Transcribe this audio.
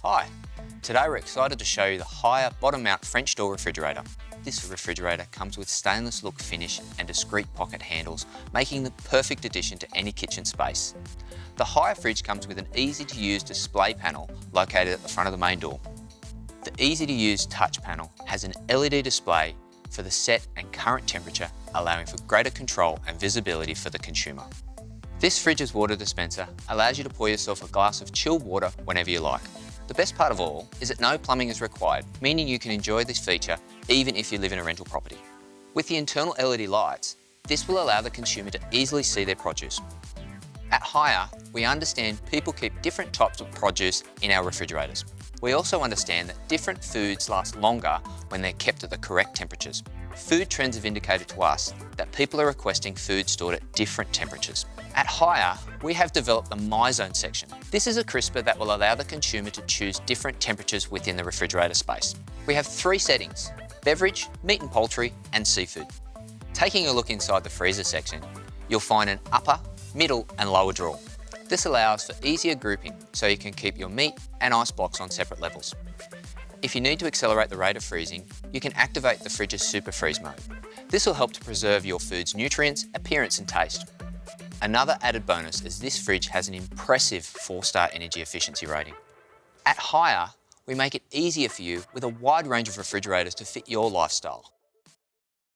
Hi, today we're excited to show you the higher bottom mount French door refrigerator. This refrigerator comes with stainless look finish and discreet pocket handles, making the perfect addition to any kitchen space. The higher fridge comes with an easy to use display panel located at the front of the main door. The easy to use touch panel has an LED display for the set and current temperature, allowing for greater control and visibility for the consumer. This fridge's water dispenser allows you to pour yourself a glass of chilled water whenever you like. The best part of all is that no plumbing is required, meaning you can enjoy this feature even if you live in a rental property. With the internal LED lights, this will allow the consumer to easily see their produce. At Hire, we understand people keep different types of produce in our refrigerators. We also understand that different foods last longer when they're kept at the correct temperatures. Food trends have indicated to us that people are requesting food stored at different temperatures. At Hire, we have developed the My Zone section. This is a crisper that will allow the consumer to choose different temperatures within the refrigerator space. We have 3 settings: beverage, meat and poultry, and seafood. Taking a look inside the freezer section, you'll find an upper, middle and lower drawer. This allows for easier grouping so you can keep your meat and ice blocks on separate levels. If you need to accelerate the rate of freezing, you can activate the fridge's super freeze mode. This will help to preserve your food's nutrients, appearance and taste. Another added bonus is this fridge has an impressive 4-star energy efficiency rating. At Hire, we make it easier for you with a wide range of refrigerators to fit your lifestyle.